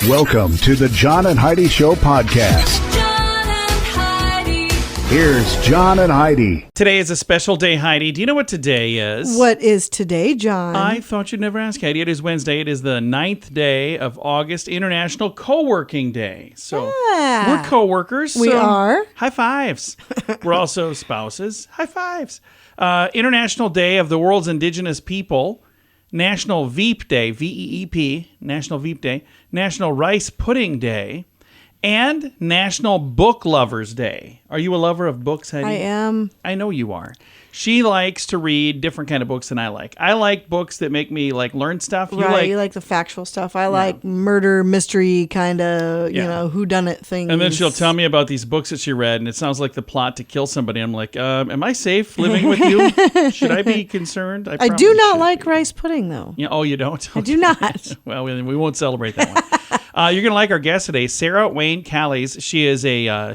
Welcome to the John and Heidi Show podcast. John and Heidi. Here's John and Heidi. Today is a special day, Heidi. Do you know what today is? What is today, John? I thought you'd never ask, Heidi. It is Wednesday. It is the 9th day of August, International Co-working Day. So we're co-workers. We are. High fives. We're also spouses. High fives. International Day of the World's Indigenous People. National Veep Day, V-E-E-P, National Veep Day, National Rice Pudding Day, and National Book Lovers Day. Are you a lover of books, Heidi? I am. I know you are. She likes to read different kind of books than I like. I like books that make me learn stuff. You like the factual stuff. I like murder, mystery kind of, whodunit things. And then she'll tell me about these books that she read, and it sounds like the plot to kill somebody. I'm like, am I safe living with you? Should I be concerned? I do not like rice pudding, though. Yeah, oh, you don't? I do not. Well, we won't celebrate that one. You're going to like our guest today, Sarah Wayne Callies. She is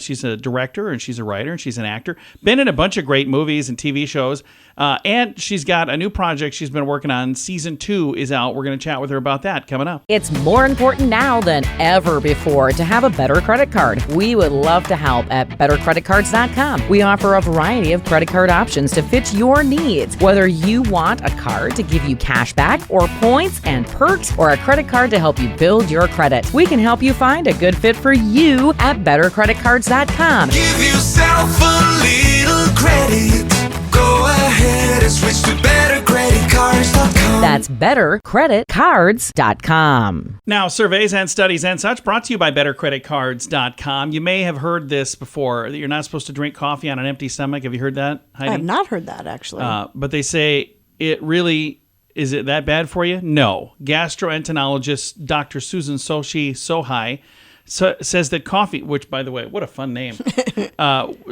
she's a director, and she's a writer, and she's an actor. Been in a bunch of great movies and TV shows. And she's got a new project she's been working on. Season 2 is out. We're going to chat with her about that coming up. It's more important now than ever before to have a better credit card. We would love to help at bettercreditcards.com. We offer a variety of credit card options to fit your needs. Whether you want a card to give you cash back or points and perks, or a credit card to help you build your credit, we can help you find a good fit for you at bettercreditcards.com. Give yourself a little credit. Go ahead and switch to bettercreditcards.com. That's bettercreditcards.com. Now, surveys and studies and such brought to you by bettercreditcards.com. You may have heard this before, that you're not supposed to drink coffee on an empty stomach. Have you heard that, Heidi? I have not heard that, actually. But they say is it that bad for you? No. Gastroenterologist Dr. Susan Sohai says that coffee, which, by the way, what a fun name,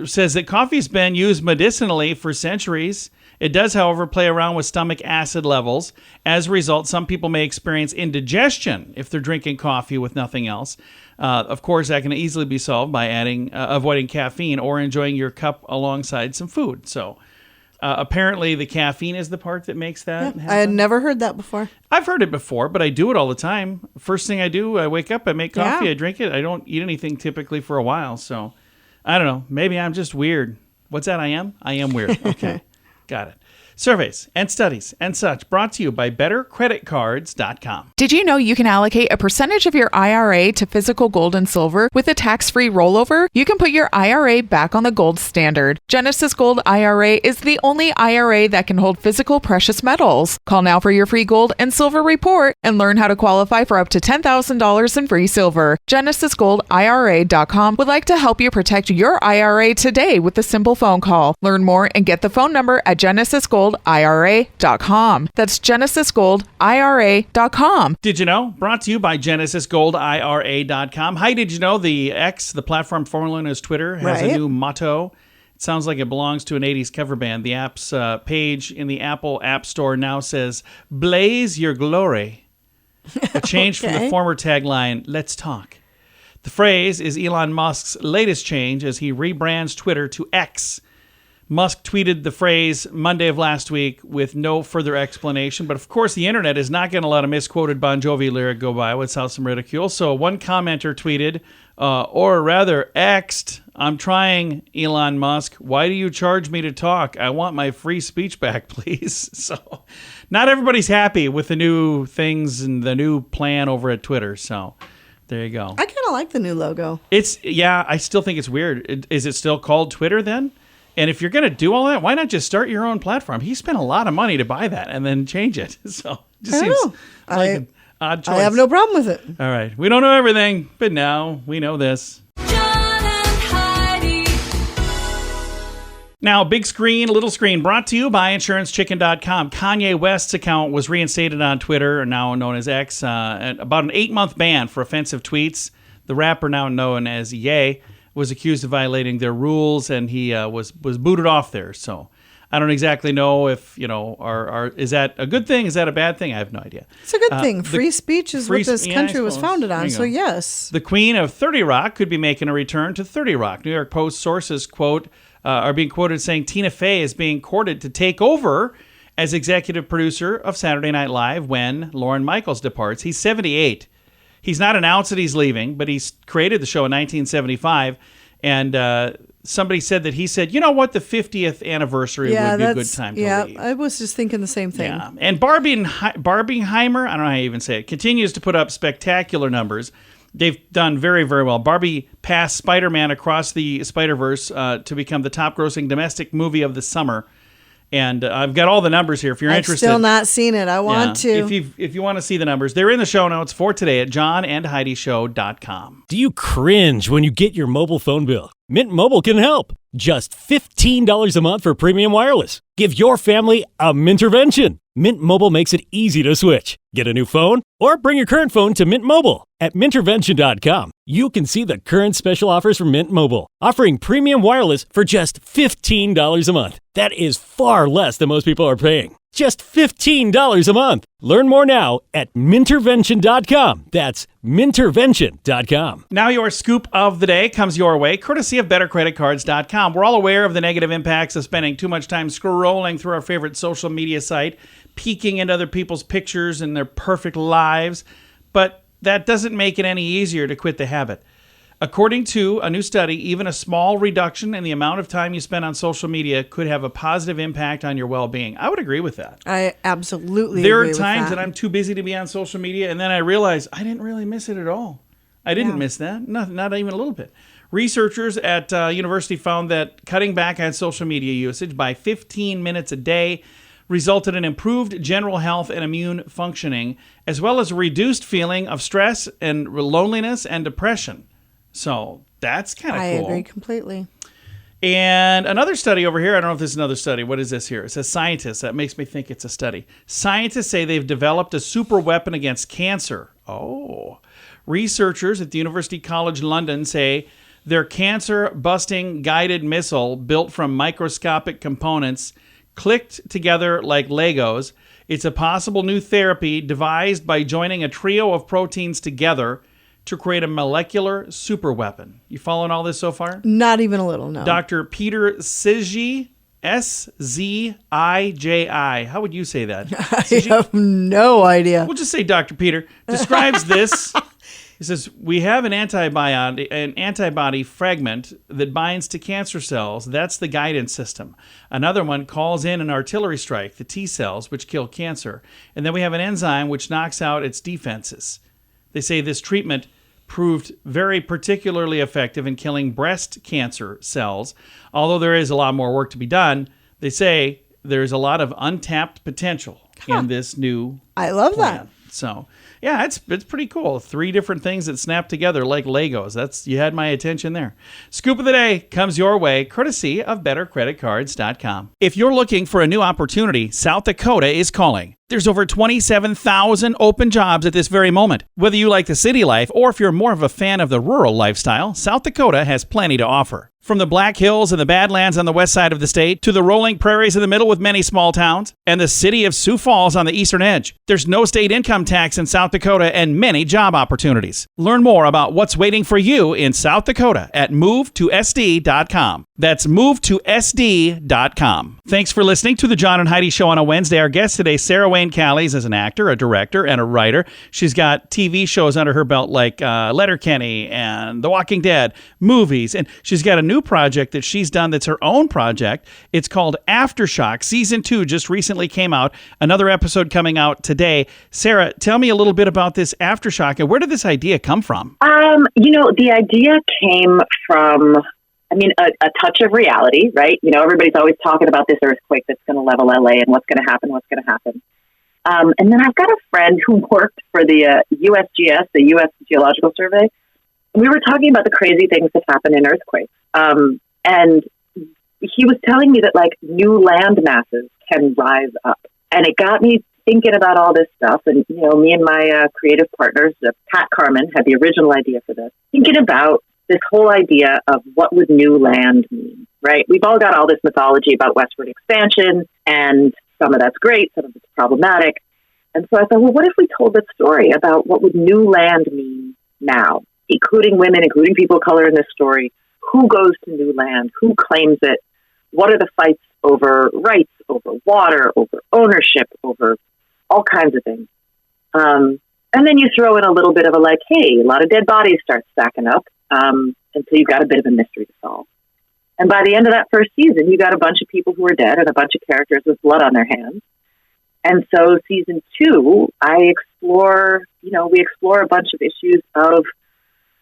says that coffee's been used medicinally for centuries. It does, however, play around with stomach acid levels. As a result, some people may experience indigestion if they're drinking coffee with nothing else. Of course, that can easily be solved by avoiding caffeine or enjoying your cup alongside some food. So apparently the caffeine is the part that makes that happen. I had never heard that before. I've heard it before, but I do it all the time. First thing I do, I wake up, I make coffee, I drink it. I don't eat anything typically for a while. So I don't know. Maybe I'm just weird. What's that? I am weird. Okay. Got it. Surveys and studies and such brought to you by bettercreditcards.com. Did you know you can allocate a percentage of your IRA to physical gold and silver with a tax-free rollover? You can put your IRA back on the gold standard. Genesis Gold IRA is the only IRA that can hold physical precious metals. Call now for your free gold and silver report and learn how to qualify for up to $10,000 in free silver. GenesisGoldIRA.com would like to help you protect your IRA today with a simple phone call. Learn more and get the phone number at GenesisGoldIRA.com. That's GenesisGoldIRA.com. Did you know? Brought to you by GenesisGoldIRA.com. Hi, did you know the X, the platform formerly known as Twitter, has a new motto? It sounds like it belongs to an 80s cover band. The app's page in the Apple App Store now says, "Blaze your glory." A change from the former tagline, "Let's talk." The phrase is Elon Musk's latest change as he rebrands Twitter to X. Musk tweeted the phrase Monday of last week with no further explanation. But of course, the internet is not going to let a misquoted Bon Jovi lyric go by without some ridicule. So one commenter tweeted, or rather X'd, "I'm trying, Elon Musk. Why do you charge me to talk? I want my free speech back, please." So not everybody's happy with the new things and the new plan over at Twitter. So there you go. I kind of like the new logo. I still think it's weird. Is it still called Twitter then? And if you're going to do all that, why not just start your own platform? He spent a lot of money to buy that and then change it. So it just seems like an odd choice. I have no problem with it. All right. We don't know everything, but now we know this. John and Heidi. Now, big screen, little screen, brought to you by InsuranceChicken.com. Kanye West's account was reinstated on Twitter, now known as X, about an 8-month ban for offensive tweets. The rapper, now known as Ye, was accused of violating their rules, and he was booted off there. So I don't exactly know if, is that a good thing? Is that a bad thing? I have no idea. It's a good thing. Free speech is what this country was founded on, so yes. The queen of 30 Rock could be making a return to 30 Rock. New York Post sources, quote, are being quoted saying Tina Fey is being courted to take over as executive producer of Saturday Night Live when Lorne Michaels departs. He's 78. He's not announced that he's leaving, but he's created the show in 1975. And somebody said that he said, you know what, the 50th anniversary would be a good time to leave. I was just thinking the same thing. Yeah. And Barbenheimer, I don't know how you even say it, continues to put up spectacular numbers. They've done very, very well. Barbie passed Spider-Man Across the Spider-Verse to become the top-grossing domestic movie of the summer. And I've got all the numbers here if you're interested. I've still not seen it. I want to. If you want to see the numbers, they're in the show notes for today at johnandheidishow.com. Do you cringe when you get your mobile phone bill? Mint Mobile can help. Just $15 a month for premium wireless. Give your family a Mintervention. Mint Mobile makes it easy to switch. Get a new phone or bring your current phone to Mint Mobile. At Mintervention.com, you can see the current special offers from Mint Mobile, offering premium wireless for just $15 a month. That is far less than most people are paying. Just $15 a month. Learn more now at Mintervention.com. That's Mintervention.com. Now your scoop of the day comes your way, courtesy of BetterCreditCards.com. We're all aware of the negative impacts of spending too much time scrolling through our favorite social media site, peeking into other people's pictures and their perfect lives, but that doesn't make it any easier to quit the habit. According to a new study, even a small reduction in the amount of time you spend on social media could have a positive impact on your well-being. I would agree with that. I absolutely There agree are with times that. that I'm too busy to be on social media, and then I realize I didn't really miss it at all. I didn't miss that, not even a little bit. Researchers at university found that cutting back on social media usage by 15 minutes a day resulted in improved general health and immune functioning, as well as a reduced feeling of stress and loneliness and depression. So that's kind of cool. I agree completely. And another study over here, I don't know if this is another study. What is this here? It says scientists. That makes me think it's a study. Scientists say they've developed a super weapon against cancer. Oh. Researchers at the University College London say their cancer-busting guided missile built from microscopic components clicked together like Legos. It's a possible new therapy devised by joining a trio of proteins together to create a molecular superweapon. You following all this so far? Not even a little, no. Dr. Peter Sziji, S-Z-I-J-I. How would you say that? I have no idea. We'll just say Dr. Peter. Describes this. He says, we have an antibody fragment that binds to cancer cells. That's the guidance system. Another one calls in an artillery strike, the T cells, which kill cancer. And then we have an enzyme which knocks out its defenses. They say this treatment proved very particularly effective in killing breast cancer cells. Although there is a lot more work to be done, they say there's a lot of untapped potential in this new I love plan. that. So, yeah, it's pretty cool. 3 different things that snap together like Legos. You had my attention there. Scoop of the day comes your way, courtesy of BetterCreditCards.com. If you're looking for a new opportunity, South Dakota is calling. There's over 27,000 open jobs at this very moment. Whether you like the city life or if you're more of a fan of the rural lifestyle, South Dakota has plenty to offer. From the Black Hills and the Badlands on the west side of the state to the rolling prairies in the middle with many small towns and the city of Sioux Falls on the eastern edge, there's no state income tax in South Dakota and many job opportunities. Learn more about what's waiting for you in South Dakota at movetosd.com. That's movetosd.com. Thanks for listening to the John and Heidi Show on a Wednesday. Our guest today, Sarah Wayne Callies, is an actor, a director, and a writer. She's got TV shows under her belt like Letterkenny and The Walking Dead, movies, and she's got a new project that she's done that's her own project. It's called Aftershock. Season 2 just recently came out. Another episode coming out today. Sarah, tell me a little bit about this Aftershock and where did this idea come from? The idea came from, a touch of reality, right? Everybody's always talking about this earthquake that's going to level LA and what's going to happen. And then I've got a friend who worked for the USGS, the U.S. Geological Survey. We were talking about the crazy things that happen in earthquakes. And he was telling me that new land masses can rise up. And it got me thinking about all this stuff. And, me and my creative partners, Pat Carmen, had the original idea for this, thinking about this whole idea of what would new land mean, right? We've all got all this mythology about westward expansion, and some of that's great, some of it's problematic. And so I thought, well, what if we told that story about what would new land mean now, including women, including people of color in this story? Who goes to new land? Who claims it? What are the fights over rights, over water, over ownership, over all kinds of things? And then you throw in a little bit of a like, hey, a lot of dead bodies start stacking up. And so you've got a bit of a mystery to solve. And by the end of that first season, you got a bunch of people who are dead and a bunch of characters with blood on their hands. And so season 2, we explore a bunch of issues of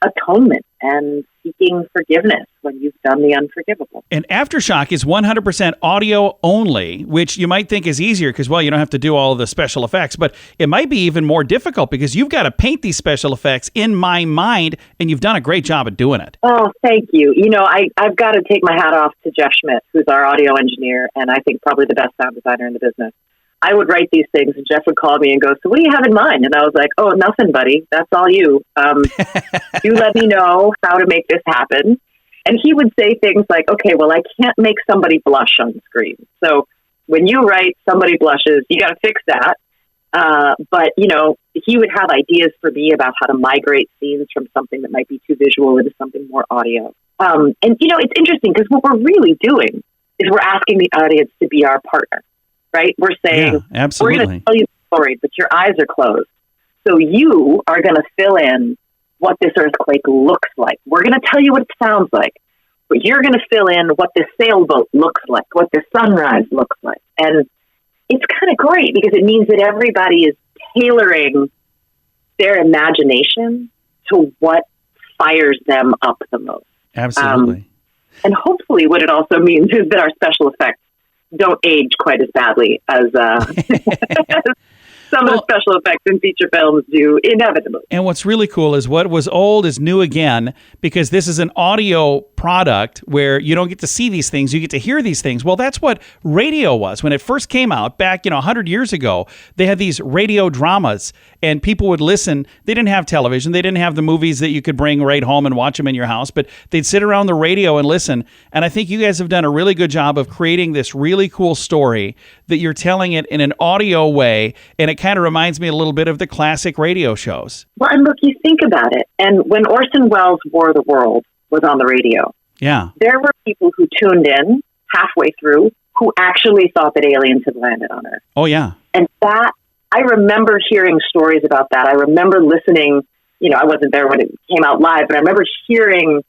atonement and seeking forgiveness when you've done the unforgivable. And Aftershock is 100% audio only, which you might think is easier because, well, you don't have to do all the special effects, but it might be even more difficult because you've got to paint these special effects in my mind, and you've done a great job of doing it. Oh, thank you. I've got to take my hat off to Jeff Schmidt, who's our audio engineer, and I think probably the best sound designer in the business. I would write these things, and Jeff would call me and go, so what do you have in mind? And I was like, oh, nothing, buddy. That's all you. You let me know how to make this happen. And he would say things like, okay, well, I can't make somebody blush on screen. So when you write somebody blushes, you got to fix that. But, he would have ideas for me about how to migrate scenes from something that might be too visual into something more audio. And, it's interesting because what we're really doing is we're asking the audience to be our partner. Right? We're saying, we're going to tell you the story, but your eyes are closed. So you are going to fill in what this earthquake looks like. We're going to tell you what it sounds like, but you're going to fill in what this sailboat looks like, what the sunrise looks like. And it's kind of great because it means that everybody is tailoring their imagination to what fires them up the most. Absolutely. And hopefully what it also means is that our special effects don't age quite as badly as some of the special effects in feature films do inevitably. And what's really cool is what was old is new again, because this is an audio product where you don't get to see these things, you get to hear these things. Well, that's what radio was. When it first came out back, 100 years ago, they had these radio dramas and people would listen. They didn't have television. They didn't have the movies that you could bring right home and watch them in your house, but they'd sit around the radio and listen. And I think you guys have done a really good job of creating this really cool story that you're telling it in an audio way. And it kind of reminds me a little bit of the classic radio shows. Well, and look, you think about it. And when Orson Welles' War of the World was on the radio, there were people who tuned in halfway through who actually thought that aliens had landed on Earth. Oh, yeah. And that, I remember hearing stories about that. I remember listening, I wasn't there when it came out live, but I remember hearing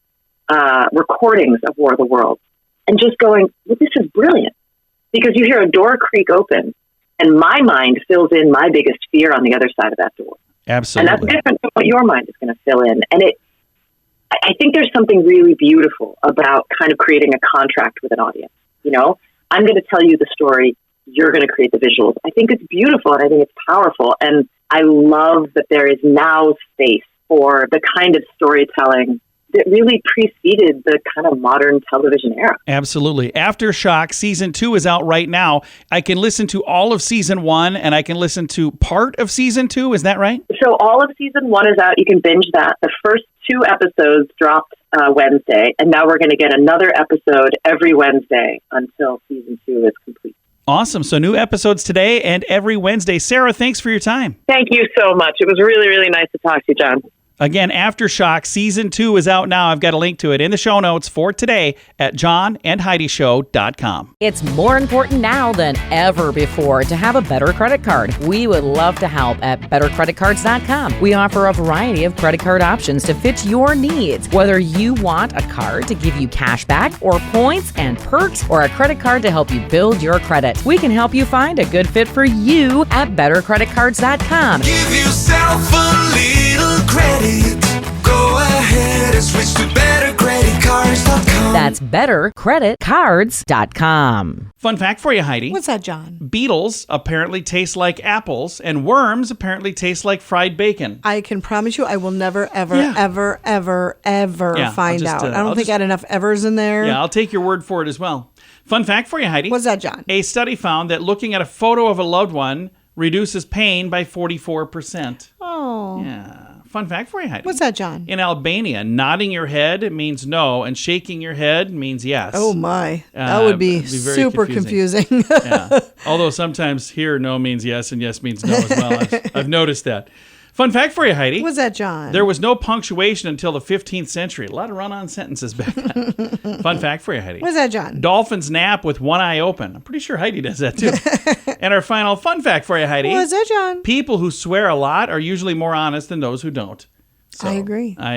recordings of War of the Worlds and just going, well, this is brilliant. Because you hear a door creak open and my mind fills in my biggest fear on the other side of that door. Absolutely. And that's different from what your mind is going to fill in. And I think there's something really beautiful about kind of creating a contract with an audience. I'm going to tell you the story. You're going to create the visuals. I think it's beautiful and I think it's powerful. And I love that there is now space for the kind of storytelling that really preceded the kind of modern television era. Absolutely. Aftershock Season 2 is out right now. I can listen to all of Season 1 and I can listen to part of Season 2. Is that right? So all of Season 1 is out. You can binge that. The first 2 episodes dropped Wednesday, and now we're going to get another episode every Wednesday until Season 2 is complete. Awesome. So new episodes today and every Wednesday. Sarah, thanks for your time. Thank you so much. It was really, really nice to talk to you, John. Again, Aftershock Season 2 is out now. I've got a link to it in the show notes for today at johnandheidishow.com. It's more important now than ever before to have a better credit card. We would love to help at bettercreditcards.com. We offer a variety of credit card options to fit your needs. Whether you want a card to give you cash back or points and perks, or a credit card to help you build your credit, we can help you find a good fit for you at bettercreditcards.com. Give yourself a little credit. Go ahead and switch to bettercreditcards.com. That's bettercreditcards.com. Fun fact for you, Heidi. What's that, John? Beetles apparently taste like apples, and worms apparently taste like fried bacon. I can promise you I will never, ever, Yeah. ever find out. I don't think I had enough evers in there. Yeah, I'll take your word for it as well. Fun fact for you, Heidi. What's that, John? A study found that looking at a photo of a loved one reduces pain by 44%. Oh. Yeah. Fun fact for you, Heidi. What's that, John? In Albania, nodding your head means no, and shaking your head means yes. Oh, my. That would be very super confusing. Yeah. Although sometimes here no means yes and yes means no as well. I've noticed that. Fun fact for you, Heidi. What's that, John? There was no punctuation until the 15th century. A lot of run-on sentences back then. Fun fact for you, Heidi. What's that, John? Dolphins nap with one eye open. I'm pretty sure Heidi does that too. And our final fun fact for you, Heidi. What's that, John? People who swear a lot are usually more honest than those who don't. So, I agree. I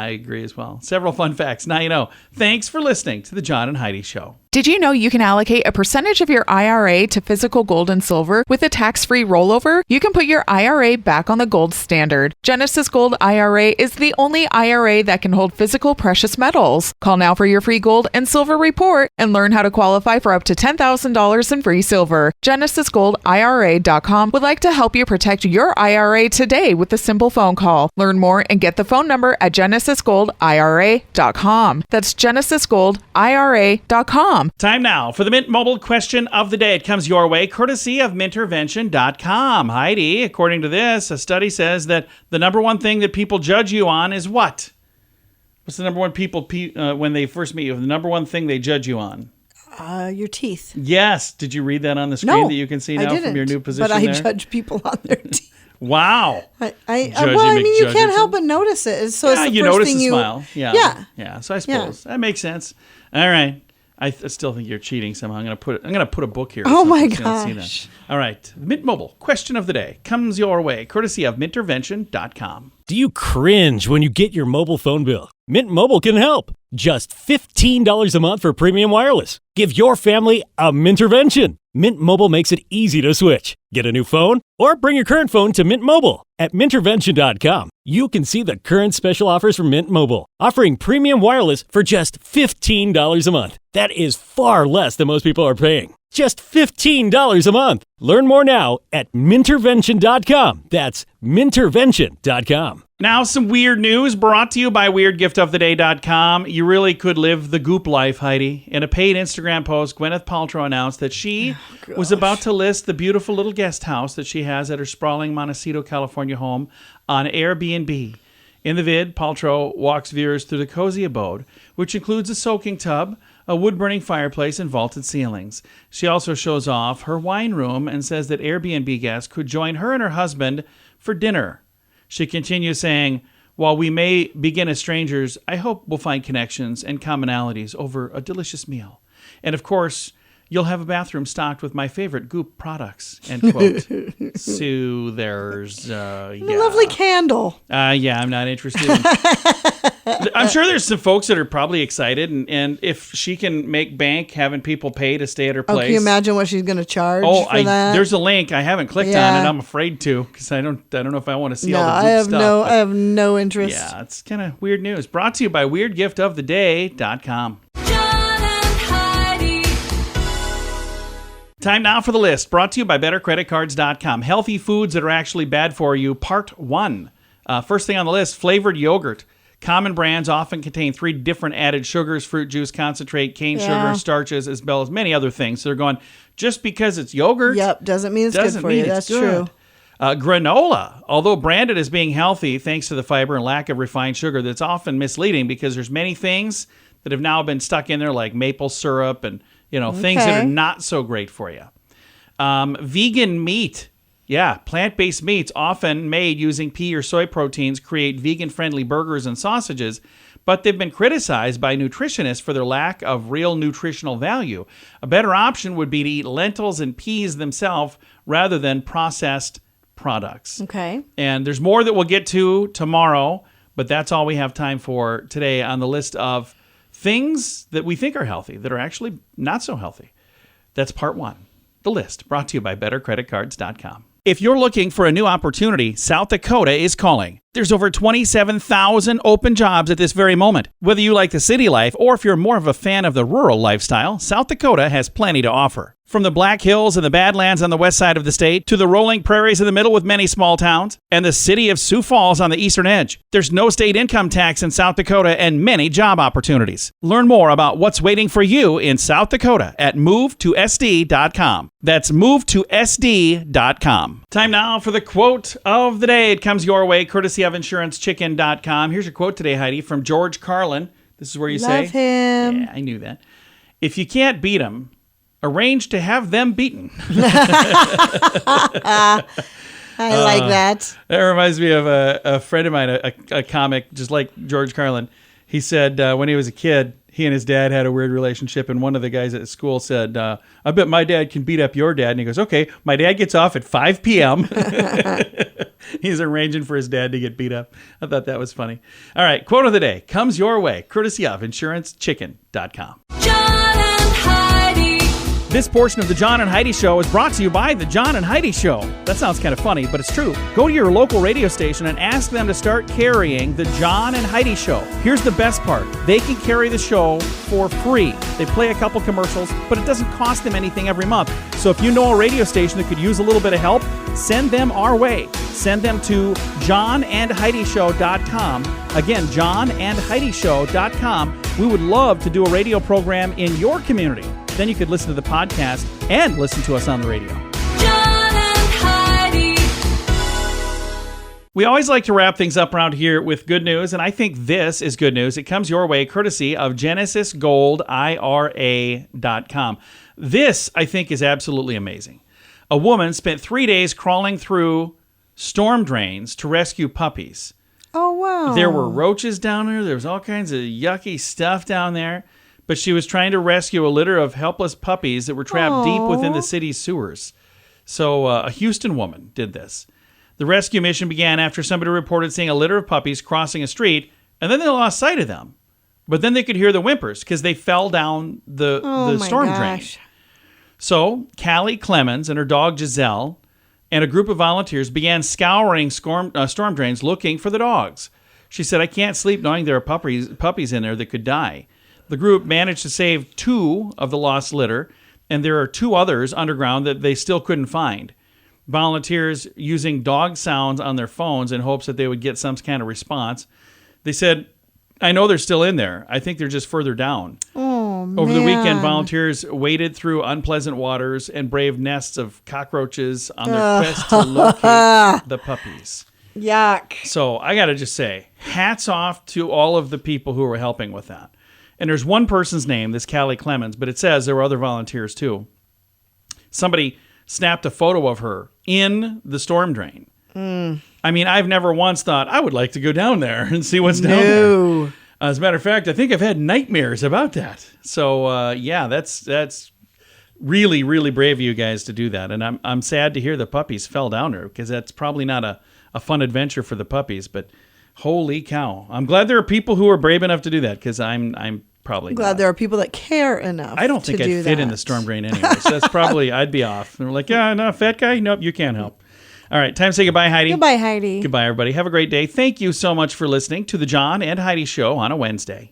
agree as well. Several fun facts. Now you know. Thanks for listening to the John and Heidi Show. Did you know you can allocate a percentage of your IRA to physical gold and silver with a tax-free rollover? You can put your IRA back on the gold standard. Genesis Gold IRA is the only IRA that can hold physical precious metals. Call now for your free gold and silver report and learn how to qualify for up to $10,000 in free silver. GenesisGoldIRA.com would like to help you protect your IRA today with a simple phone call. Learn more and get the phone number at GenesisGoldIRA.com. That's GenesisGoldIRA.com. Time now for the Mint Mobile question of the day. It comes your way courtesy of Mintervention.com. Heidi, according to this, a study says that the number one thing that people judge you on is what? What's the number one people, when they first meet you, the number one thing they judge you on? Your teeth. Yes. Did you read that on the screen No, that you can see I now didn't, from your new position but I there? judge people on their teeth. Wow. Well, Judgy I mean, you can't McJudgerton. help but notice it. So it's the you first notice thing the you smile. Yeah. So I suppose that makes sense. All right. I still think you're cheating somehow. I'm gonna put a book here. or Oh my something so you don't see gosh. that. All right. Mint Mobile question of the day comes your way courtesy of Mintervention.com. Do you cringe when you get your mobile phone bill? Mint Mobile can help. Just $15 a month for premium wireless. Give your family a Mintervention. Mint Mobile makes it easy to switch. Get a new phone or bring your current phone to Mint Mobile. At Mintervention.com, you can see the current special offers from Mint Mobile, offering premium wireless for just $15 a month. That is far less than most people are paying. Just $15 a month. Learn more now at Mintervention.com. That's Mintervention.com. Now, some weird news brought to you by WeirdGiftOfTheDay.com. You really could live the goop life, Heidi. In a paid Instagram post, Gwyneth Paltrow announced that she was about to list the beautiful little guest house that she has at her sprawling Montecito, California home on Airbnb. In the vid, Paltrow walks viewers through the cozy abode, which includes a soaking tub, a wood-burning fireplace, and vaulted ceilings. She also shows off her wine room and says that Airbnb guests could join her and her husband for dinner. She continues saying, "While we may begin as strangers, I hope we'll find connections and commonalities over a delicious meal. And of course, you'll have a bathroom stocked with my favorite Goop products." End quote. So there's, A lovely candle. I'm not interested. I'm sure there's some folks that are probably excited, and if she can make bank having people pay to stay at her place. Oh, can you imagine what she's going to charge for that? There's a link. I haven't clicked on it. I'm afraid to because I don't know if I want to see all the Goop stuff. I have no interest. Yeah, it's kind of weird news. Brought to you by WeirdGiftOfTheDay.com. John and Heidi. Time now for the list. Brought to you by BetterCreditCards.com. Healthy foods that are actually bad for you. Part 1. First thing on the list, flavored yogurt. Common brands often contain 3 different added sugars: fruit juice, concentrate, cane sugar, starches, as well as many other things. So they're going, just because it's yogurt, doesn't mean it's good for you. That's true. Granola, although branded as being healthy thanks to the fiber and lack of refined sugar, that's often misleading because there's many things that have now been stuck in there, like maple syrup and things that are not so great for you. Vegan meat. Yeah, plant-based meats often made using pea or soy proteins create vegan-friendly burgers and sausages, but they've been criticized by nutritionists for their lack of real nutritional value. A better option would be to eat lentils and peas themselves rather than processed products. Okay. And there's more that we'll get to tomorrow, but that's all we have time for today on the list of things that we think are healthy that are actually not so healthy. That's part 1. The list, brought to you by BetterCreditCards.com. If you're looking for a new opportunity, South Dakota is calling. There's over 27,000 open jobs at this very moment. Whether you like the city life or if you're more of a fan of the rural lifestyle, South Dakota has plenty to offer. From the Black Hills and the Badlands on the west side of the state to the rolling prairies in the middle with many small towns and the city of Sioux Falls on the eastern edge, there's no state income tax in South Dakota and many job opportunities. Learn more about what's waiting for you in South Dakota at movetosd.com. That's movetosd.com. Time now for the quote of the day. It comes your way courtesy of insurancechicken.com. Here's your quote today, Heidi, from George Carlin. This is where you say, Love him. Yeah, I knew that. If you can't beat them, arrange to have them beaten. I like that. That reminds me of a friend of mine, a comic, just like George Carlin. He said when he was a kid, he and his dad had a weird relationship, and one of the guys at school said, I bet my dad can beat up your dad. And he goes, okay, my dad gets off at 5 p.m. He's arranging for his dad to get beat up. I thought that was funny. All right, quote of the day comes your way, courtesy of InsuranceChicken.com. John and Heidi. This portion of the John and Heidi Show is brought to you by the John and Heidi Show. That sounds kind of funny, but it's true. Go to your local radio station and ask them to start carrying the John and Heidi Show. Here's the best part. They can carry the show for free. They play a couple commercials, but it doesn't cost them anything every month. So if you know a radio station that could use a little bit of help, send them our way. Send them to johnandheidishow.com. Again, johnandheidishow.com. We would love to do a radio program in your community. Then you could listen to the podcast and listen to us on the radio. John and Heidi. We always like to wrap things up around here with good news, and I think this is good news. It comes your way courtesy of GenesisGoldIRA.com. This, I think, is absolutely amazing. A woman spent 3 days crawling through storm drains to rescue puppies. Oh, wow. There were roaches down there. There was all kinds of yucky stuff down there. But she was trying to rescue a litter of helpless puppies that were trapped deep within the city's sewers. So a Houston woman did this. The rescue mission began after somebody reported seeing a litter of puppies crossing a street, and then they lost sight of them. But then they could hear the whimpers because they fell down the storm drain. So Callie Clemens and her dog Giselle and a group of volunteers began scouring storm drains looking for the dogs. She said, I can't sleep knowing there are puppies in there that could die. The group managed to save 2 of the lost litter, and there are 2 others underground that they still couldn't find. Volunteers using dog sounds on their phones in hopes that they would get some kind of response. They said, I know they're still in there. I think they're just further down. Oh, man. Over the weekend, volunteers waded through unpleasant waters and braved nests of cockroaches on their quest to locate the puppies. Yuck. So I got to just say, hats off to all of the people who were helping with that. And there's one person's name, this Callie Clemens, but it says there were other volunteers too. Somebody snapped a photo of her in the storm drain. I mean, I've never once thought, I would like to go down there and see what's down there. As a matter of fact, I think I've had nightmares about that. So, yeah, that's really, really brave of you guys to do that. And I'm sad to hear the puppies fell down there because that's probably not a fun adventure for the puppies, but holy cow. I'm glad there are people who are brave enough to do that because I'm probably glad not. there are people that care enough. I don't think I'd fit in the storm drain anyway. So that's probably, I'd be off. And we're like, yeah, no, fat guy? Nope, you can't help. All right, time to say goodbye, Heidi. Goodbye, Heidi. Goodbye, everybody. Have a great day. Thank you so much for listening to the John and Heidi Show on a Wednesday.